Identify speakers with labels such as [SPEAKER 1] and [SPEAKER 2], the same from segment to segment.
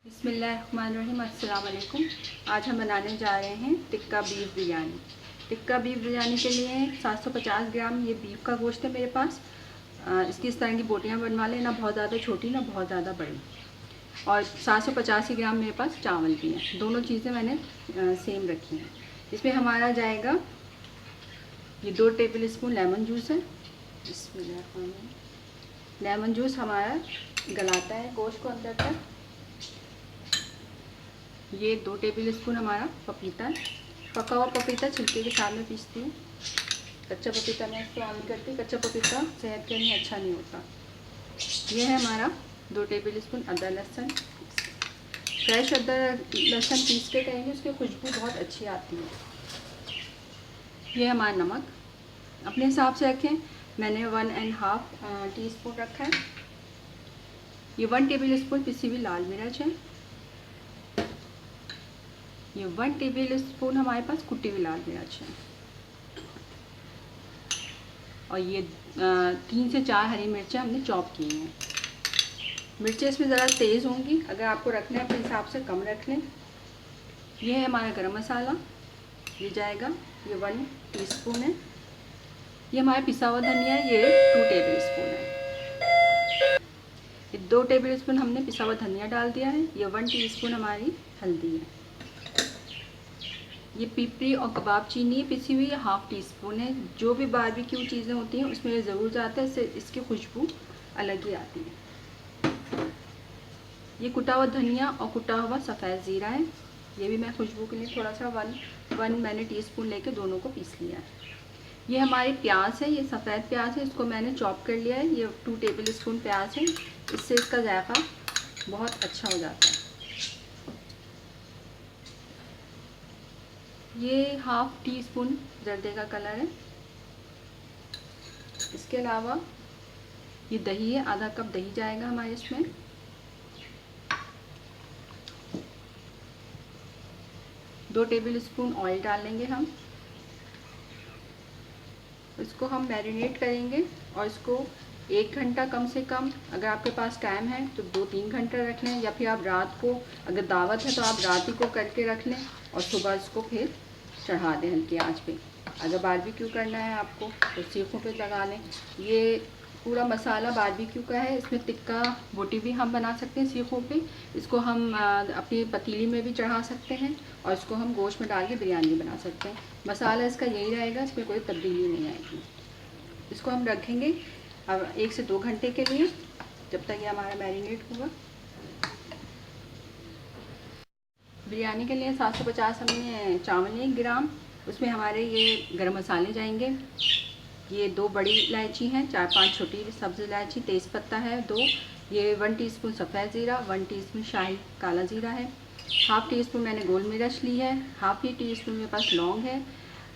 [SPEAKER 1] बिस्मिल्लाहिर्रहमानिर्रहीम। अस्सलाम वालेकुम। आज हम बनाने जा रहे हैं टिक्का बीफ बिरयानी। टिक्का बीफ बिरयानी के लिए 750 ग्राम ये बीफ का गोश्त है मेरे पास। इसकी इस तरह की बोटियाँ बनवा लें, ना बहुत ज़्यादा छोटी ना बहुत ज़्यादा बड़ी। और 785 ग्राम मेरे पास चावल भी हैं। दोनों चीज़ें मैंने सेम रखी हैं। इसमें हमारा जाएगा ये 2 टेबल स्पून लेमन जूस है। लेमन जूस हमारा गलाता है गोश्त को अंदर तक। ये 2 टेबल स्पून हमारा पपीता है। पका हुआ पपीता छिलके के साथ में पीसती हूँ। कच्चा पपीता मैं इस्तेमाल नहीं करती, कच्चा पपीता सेहत के लिए अच्छा नहीं होता। ये है हमारा 2 टेबल स्पून अदरक लहसुन। फ्रेश अदरक लहसुन पीस के करेंगे, उसकी खुशबू बहुत अच्छी आती है। ये हमारा नमक अपने हिसाब से रखें, मैंने 1.5 टीस्पून रखा है। ये 1 टेबल स्पून पिसी हुई लाल मिर्च है। ये 1 टेबल स्पून हमारे पास कुटी हुई लाल मिर्च है। और ये 3 से 4 हरी मिर्चें हमने चॉप की हैं। मिर्चें इसमें ज़रा तेज़ होंगी, अगर आपको रखना है अपने हिसाब से कम रख लें। ये है हमारा गरम मसाला, ये जाएगा, ये 1 टीस्पून है। ये हमारा पिसा हुआ धनिया है, ये 2 टेबल स्पून है। ये 2 टेबल स्पून हमने पिसा हुआ धनिया डाल दिया है। ये 1 टीस्पून हमारी हल्दी है। ये पिपरी और कबाब चीनी पिसी हुई 1/2 टीस्पून है। जो भी बारबेक्यू चीज़ें होती हैं उसमें ये ज़रूर जाता है, इससे इसकी खुशबू अलग ही आती है। ये कुटा हुआ धनिया और कुटा हुआ सफ़ेद ज़ीरा है। ये भी मैं खुशबू के लिए थोड़ा सा वन मैंने टीस्पून लेके दोनों को पीस लिया है। ये हमारी प्याज है, ये सफ़ेद प्याज है, इसको मैंने चॉप कर लिया है। ये 2 टेबल स्पून प्याज है, इससे इसका जायका बहुत अच्छा हो जाता है। ये 1/2 टीस्पून जर्दे का कलर है। इसके अलावा ये दही है, आधा कप दही जाएगा हमारे इसमें। दो टेबल स्पून ऑयल डालेंगे हम। इसको हम मैरिनेट करेंगे और इसको 1 घंटा कम से कम, अगर आपके पास टाइम है तो 2-3 घंटे रख लें, या फिर आप रात को, अगर दावत है तो आप रात ही को करके रख लें और सुबह इसको फिर चढ़ा दें हल्की आंच पे। अगर बारबेक्यू करना है आपको तो सीखों पे लगा लें। ये पूरा मसाला बारबेक्यू का है। इसमें टिक्का बोटी भी हम बना सकते हैं सीखों पे। इसको हम अपनी पतीली में भी चढ़ा सकते हैं और इसको हम गोश्त में डाल के बिरयानी बना सकते हैं। मसाला इसका यही रहेगा, इसमें कोई तब्दीली नहीं आएगी। इसको हम रखेंगे अब 1 से 2 घंटे के लिए, जब तक ये हमारा मैरिनेट होगा। बिरयानी के लिए 750 हमने चावल लिए ग्राम। उसमें हमारे ये गरम मसाले जाएंगे। ये 2 बड़ी इलायची हैं, 4-5 छोटी सब्ज़ इलायची, तेज़पत्ता है 2। ये 1 टीस्पून सफ़ेद ज़ीरा, 1 टीस्पून शाही काला ज़ीरा है। 1/2 टीस्पून मैंने गोल मिर्च ली है। 1/2 टीस्पून मेरे पास लौंग है।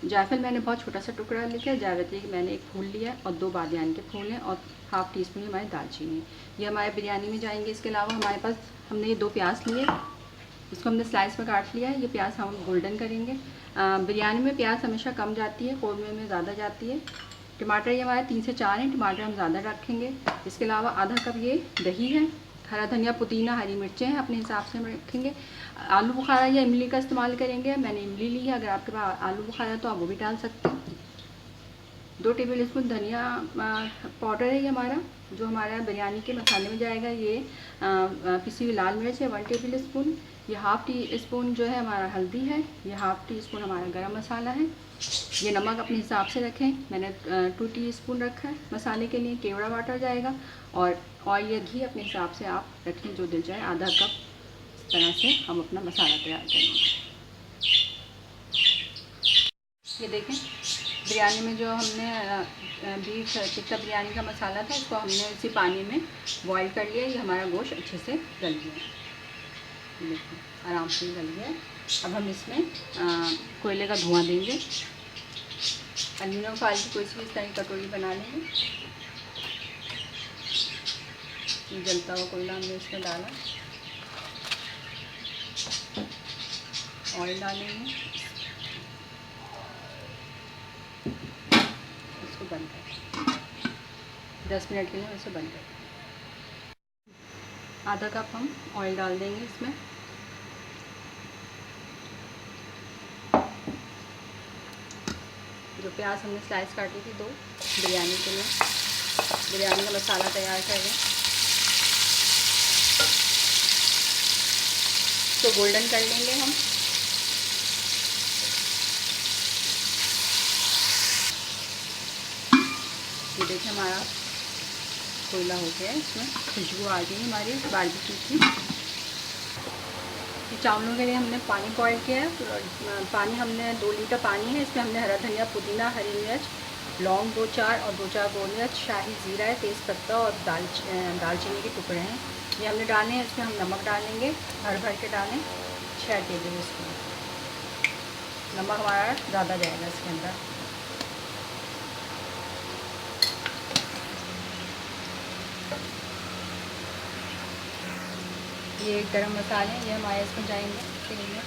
[SPEAKER 1] जायफल मैंने बहुत छोटा सा टुकड़ा लिया है। जावित्री मैंने 1 फूल लिया है और 2 बादियान के फूल हैं और 1/2 टीस्पून हमारी दालचीनी है। ये हमारे बिरयानी में जाएंगे। इसके अलावा हमारे पास हमने ये 2 प्याज लिए, इसको हमने स्लाइस में काट लिया है। ये प्याज हम गोल्डन करेंगे। बिरयानी में प्याज हमेशा कम जाती है, कौरमे में ज़्यादा जाती है। टमाटर ये हमारे 3 से 4 हैं, टमाटर हम ज़्यादा रखेंगे। इसके अलावा आधा कप ये दही है। हरा धनिया, पुदीना, हरी मिर्चें हैं, अपने हिसाब से हम रखेंगे। आलू बुखारा या इमली का इस्तेमाल करेंगे, मैंने इमली ली है। अगर आपके पास आलू बुखारा है तो आप वो भी डाल सकते हैं। 2 टेबल स्पून धनिया पाउडर है ये हमारा, जो हमारा बिरयानी के मसाले में जाएगा। ये पिसी हुई लाल मिर्च है 1 टेबल स्पून। ये 1/2 टीस्पून जो है हमारा हल्दी है। ये 1/2 टीस्पून हमारा गरम मसाला है। ये नमक अपने हिसाब से रखें, मैंने 2 टीस्पून रखा है मसाले के लिए। केवड़ा वाटर जाएगा और ऑयल या घी अपने हिसाब से आप रखें, जो दिल जाए। आधा कप इस तरह से हम अपना मसाला तैयार करेंगे। ये देखें, बिरयानी में जो हमने बीफ टिक्का बिरयानी का मसाला था, इसको हमने इसी पानी में बॉईल कर लिया। ये हमारा गोश्त अच्छे से गल गया, देखिए आराम से गल गया। अब हम इसमें कोयले का धुआं देंगे। एल्यूमिनियम फॉइल की कोई सी इस तरह की कटोरी बना लेंगे। जलता हुआ कोयला हमने इसमें डाला, ऑयल डालेंगे, इसको बंद कर 10 मिनट के लिए इसे बंद कर। आधा कप हम ऑयल डाल देंगे इसमें। जो प्याज हमने स्लाइस काटी थी 2 बिरयानी के लिए, बिरयानी का मसाला तैयार कर लें। तो गोल्डन कर लेंगे हम। ये देखिए हमारा कोयला हो गया है, इसमें खुशबू आ गई हमारी बारबेक्यू की। चावलों के लिए हमने पानी बॉयल किया है। पानी हमने 2 लीटर पानी है, इसमें हमने हरा धनिया, पुदीना, हरी मिर्च, लौंग 2-4 और 2-4 गोल मिर्च, शाही ज़ीरा है, तेज़पत्ता और दालचीनी के टुकड़े हैं, ये हमने डाले हैं। इसमें हम नमक डालेंगे, भर के डालें 6 टेबल स्पून। नमक हमारा ज़्यादा जाएगा इसके अंदर। ये गरम मसाले ये हमारे इसमें जाएंगे तेल में।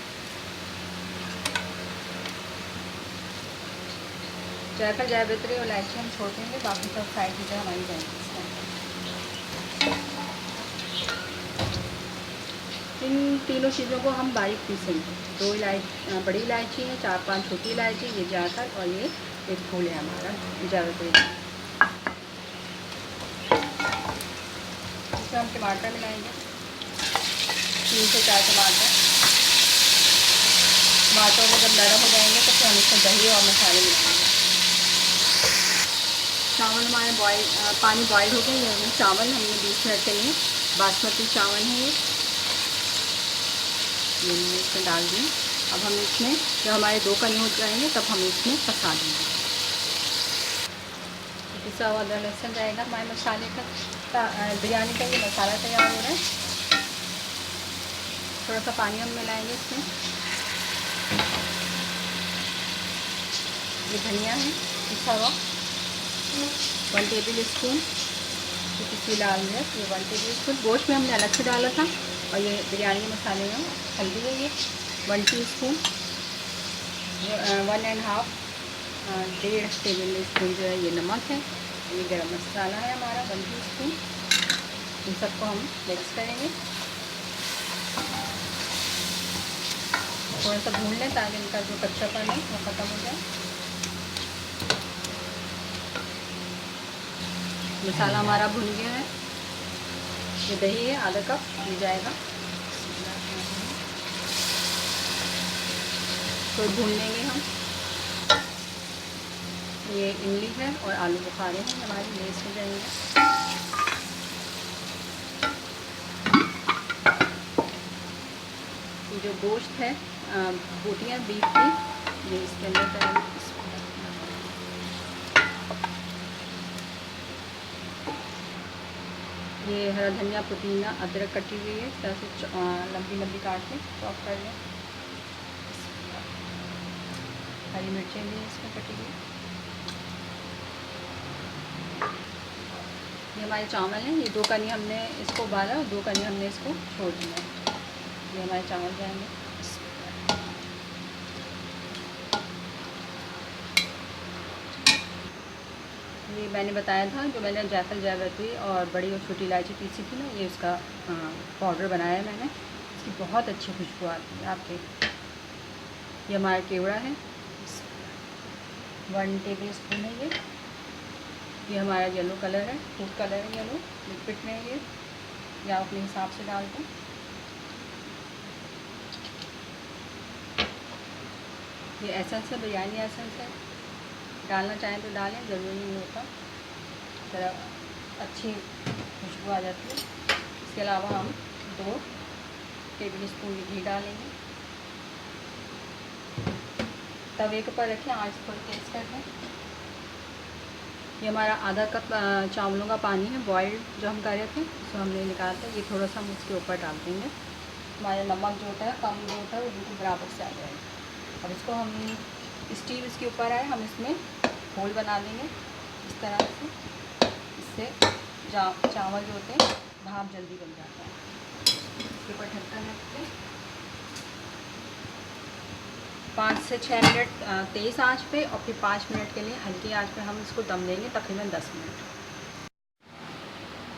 [SPEAKER 1] जायफल, जावित्री और इलायची हम छोड़ देंगे, बाकी सब साइड चीज़ें हमारी जाएंगी इसमें। इन तीनों चीज़ों को हम बारीक पीसेंगे। 2 बड़ी इलायची है, 4-5 छोटी इलायची, ये जायफल और ये एक फूल है हमारा जावित्री। इसमें हम टमाटर मिलाएंगे, 3 से 4 टमाटर। टमाटरों में जब नरम हो जाएंगे तो फिर हम इसमें दही और मसाले मिलाएंगे। चावल हमारे पानी बॉयल हो गए। ये चावल हमने 20 मिनट के लिए, बासमती चावल है ये हमने इसमें डाल दिए। अब हम इसमें जब हमारे 2 कनी हो जाएंगे तब हम इसमें पका देंगे। पिसा हुआ अदरक लहसुन जाएगा हमारे मसाले का। बिरयानी का ये मसाला तैयार हो रहा है। थोड़ा सा पानी हम मिलाएंगे इसमें। ये धनिया है पिसा हुआ 1 टेबल स्पून, पिसी लाल मिर्च ये 1 टेबल स्पून। गोश्त में हमने अलग से डाला था। और ये बिरयानी के मसाले में हल्दी है ये 1 टीस्पून। 1.5 टेबल स्पून जो है ये नमक है। ये गरम मसाला है हमारा 1 टीस्पून। इन सबको हम मिक्स करेंगे, थोड़ा सा भून लें ताकि इनका जो कच्चापन है वो ख़त्म हो जाए। मसाला हमारा भुन गया है। ये दही है आधा कप, ये जाएगा तो भून लेंगे हम। ये इमली है और आलू बुखारे हैं हमारी, ये इसमें जाएंगे। ये जो गोश्त है बोटियाँ बीफ की, ये इसके अंदर डालेंगे। ये हरा धनिया, पुदीना, अदरक कटी हुई है, इस तरह से लंबी लंबी काट के चॉप कर लें। हरी मिर्चें भी इसमें कटी हुई। ये हमारे चावल हैं, ये 2 कनी हमने इसको उबाला और 2 कनी हमने इसको छोड़ दिया। ये हमारे चावल जाएंगे। ये मैंने बताया था, जो मैंने जायफल, जावित्री और बड़ी और छोटी इलायची पीसी थी ना, ये उसका पाउडर बनाया है मैंने। इसकी बहुत अच्छी खुशबू आती है आपके। ये हमारा केवड़ा है 1 टेबल स्पून है ये हमारा येलो कलर है, फूड कलर है येलो, लिक्विड में ये या अपने हिसाब से डाल दें। ये एसेंस है, बिरयानी एसेंस है, डालना चाहें तो डालें, ज़रूरी नहीं होता, ज़रा अच्छी खुशबू आ जाती है। इसके अलावा हम 2 टेबल स्पून घी डालेंगे। तवे के ऊपर रखें, आँच थोड़ी तेज़ कर दें। ये हमारा आधा कप चावलों का पानी है बॉइल्ड जो हम कर रहे थे, उसको हमने निकाल कर ये थोड़ा सा हम उसके ऊपर डाल देंगे। हमारा नमक जो होता है कम जो होता है वो बिल्कुल बराबर से आ जाएगा। अब इसको हम स्टीम इसके ऊपर आए, हम इसमें होल बना देंगे इस तरह से। इससे चावल जो होते हैं भाप जल्दी बन जाता है। इसके ऊपर ढक्कन रख के 5 से 6 मिनट तेज़ आंच पे और फिर 5 मिनट के लिए हल्की आंच पे हम इसको दम देंगे, तकरीबन 10 मिनट।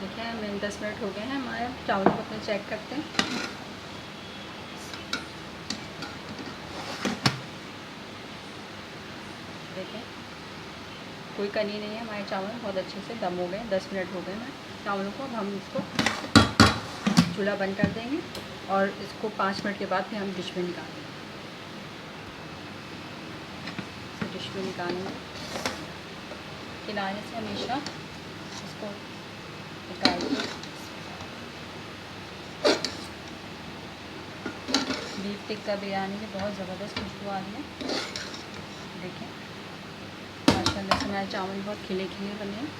[SPEAKER 1] देखिए मैंने 10 मिनट हो गए हैं हमारे चावलों को अपने चेक करते हैं। देखिए कोई कनी नहीं है, हमारे चावल बहुत अच्छे से दम हो गए। 10 मिनट हो गए हैं चावलों को। अब हम इसको चूल्हा बंद कर देंगे और इसको 5 मिनट के बाद फिर हम डिश में निकालेंगे। डिश में निकालेंगे किनारे से हमेशा इसको निकालिए। बीफ टिक्का बिरयानी की बहुत ज़बरदस्त खुशबू आ रही है। देखिए माशाल्लाह से हमारे चावल बहुत खिले खिले बने हैं।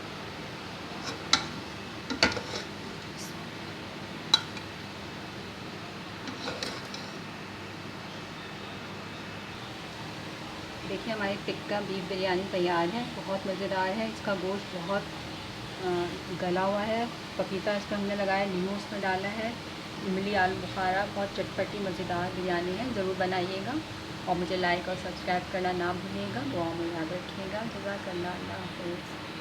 [SPEAKER 1] देखिए हमारी टिक्का बीफ बिरयानी तैयार है। बहुत मज़ेदार है। इसका गोश्त बहुत गला हुआ है। पपीता इस पर हमने लगाया, नींबू उसमें डाला है, इमली आलू बुखारा। बहुत चटपटी मज़ेदार बिरयानी है। ज़रूर बनाइएगा और मुझे लाइक और सब्सक्राइब करना ना भूलिएगा। दुआ में याद रखिएगा। जज़ाकल्लाह, अल्लाह हाफ़िज़।